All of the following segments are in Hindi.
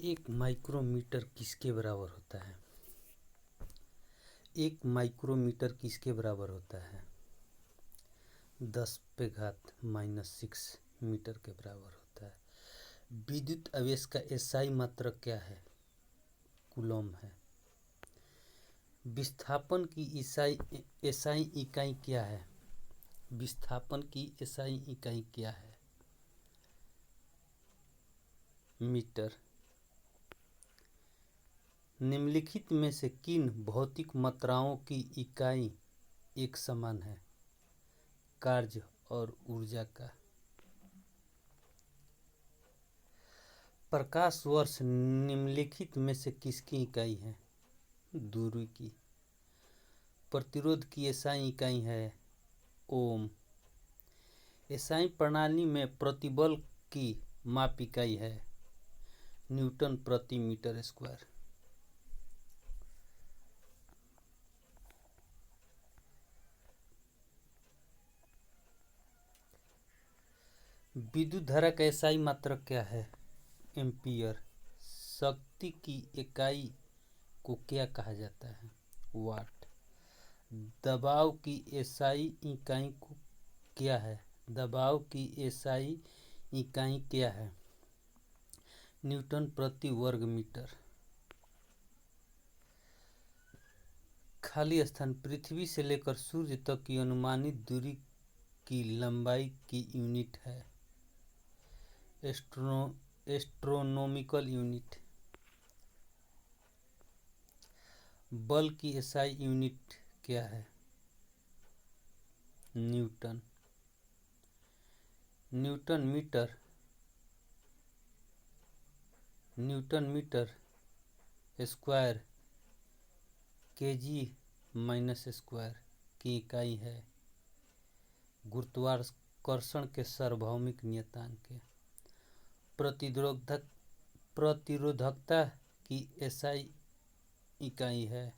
एक माइक्रोमीटर किसके बराबर होता है? एक माइक्रोमीटर किसके बराबर होता है? 10⁻⁻6 मीटर के बराबर होता है। विद्युत आवेश का एसआई मात्रक क्या है? कूलम है। विस्थापन की एसआई इकाई क्या है? विस्थापन की एसआई इकाई क्या है? मीटर। निम्नलिखित में से किन भौतिक मात्राओं की इकाई एक समान है? कार्य और ऊर्जा का। प्रकाश वर्ष निम्नलिखित में से किसकी इकाई है? दूरी की। प्रतिरोध की एसआई इकाई है ओम। एसआई प्रणाली में प्रतिबल की माप इकाई है न्यूटन प्रति मीटर स्क्वायर। विद्युत धारा का एसआई मात्रक क्या है? एम्पियर। शक्ति की इकाई को क्या कहा जाता है? वाट। दबाव की एसआई इकाई को क्या है? दबाव की एसआई इकाई क्या है? न्यूटन प्रति वर्ग मीटर। खाली स्थान पृथ्वी से लेकर सूर्य तक की अनुमानित दूरी की लंबाई की यूनिट है एस्ट्रोनॉमिकल यूनिट। बल की एसआई यूनिट क्या है? Newton. Newton meter square kg minus square की इकाई है गुरुत्वाकर्षण के सार्वभौमिक नियतांक के। प्रतिरोधकता की एसआई इकाई है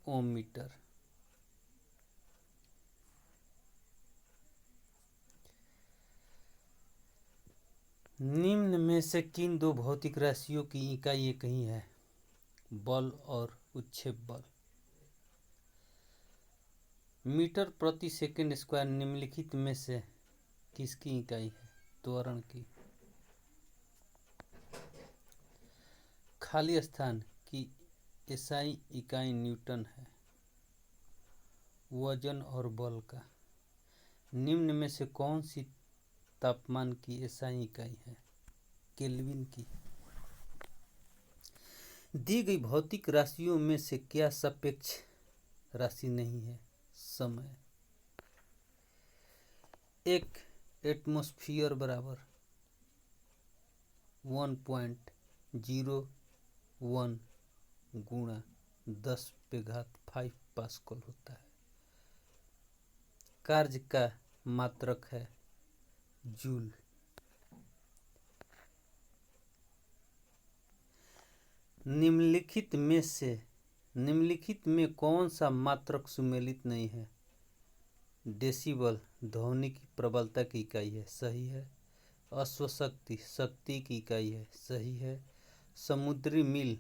ओम मीटर। निम्न में से किन दो भौतिक राशियों की इकाई एक ही है? बल और उच्छेद बल। मीटर प्रति सेकंड स्क्वायर निम्नलिखित में से किसकी इकाई है? त्वरण की। खाली स्थान की एसआई इकाई न्यूटन है। वजन और बल का। निम्न में से कौन सी तापमान की एसआई इकाई है? केल्विन की। दी गई भौतिक राशियों में से क्या सापेक्ष राशि नहीं है? समय। एक एटमॉस्फेयर बराबर 1.01 गुणा 10⁵ पास्कल होता है। कार्य का मात्रक है जूल। निम्नलिखित में कौन सा मात्रक सुमेलित नहीं है? डेसिबल ध्वनि की प्रबलता की इकाई है, सही है। अश्वशक्ति शक्ति की इकाई है, सही है। समुद्री मील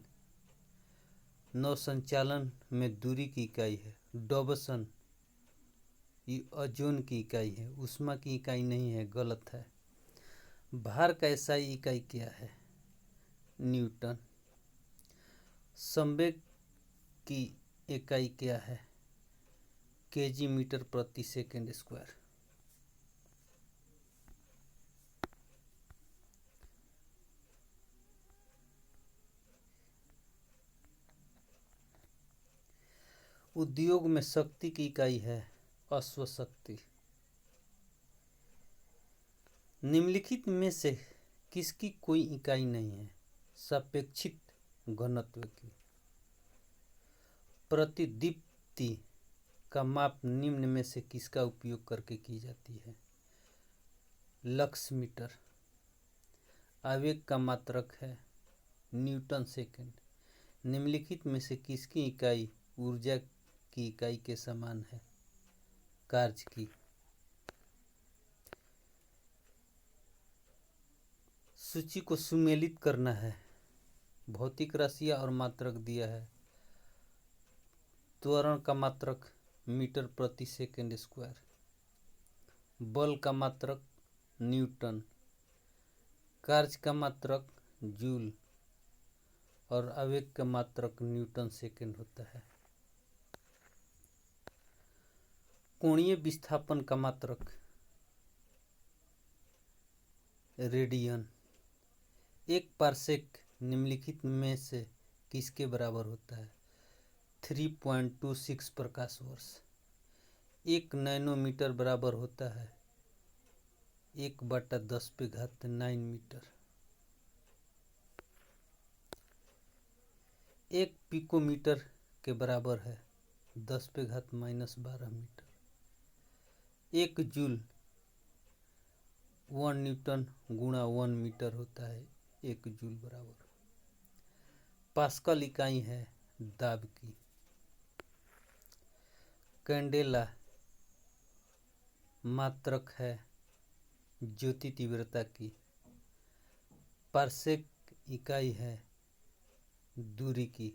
नौसंचालन में दूरी की इकाई है। डॉबसन ओजोन की इकाई है, ऊष्मा की इकाई नहीं है, गलत है। भार का एसआई इकाई क्या है? न्यूटन। संवेग की इकाई क्या है? केजी मीटर प्रति सेकंड स्क्वायर। उद्योग में शक्ति की इकाई है अश्वशक्ति। निम्नलिखित में से किसकी कोई इकाई नहीं है? सापेक्षिक घनत्व की। प्रतिदीप्ति का माप निम्न में से किसका उपयोग करके की जाती है? Lux meter. आवेग का मात्रक है न्यूटन सेकंड। निम्नलिखित में से किसकी इकाई ऊर्जा की इकाई के समान है? कार्य की। सूची को सुमेलित करना है। भौतिक राशियाँ और मात्रक दिया है। त्वरण का मात्रक मीटर प्रति सेकंड स्क्वायर, बल का मात्रक न्यूटन, कार्य का मात्रक जूल और आवेग का मात्रक न्यूटन सेकंड होता है। कोणीय विस्थापन का मात्रक रेडियन। एक पारसेक निम्नलिखित में से किसके बराबर होता है? 3.26 प्रकाश वर्ष। 1 नैनोमीटर बराबर होता है 1/10⁹ मीटर। 1 पिकोमीटर के बराबर है 10⁻⁻12 मीटर। 1 जूल 1 न्यूटन गुणा 1 मीटर होता है 1 जूल बराबर। पास्कल इकाई है दाब की। कैंडेला मात्रक है ज्योति तीव्रता की। पारसेक इकाई है दूरी की।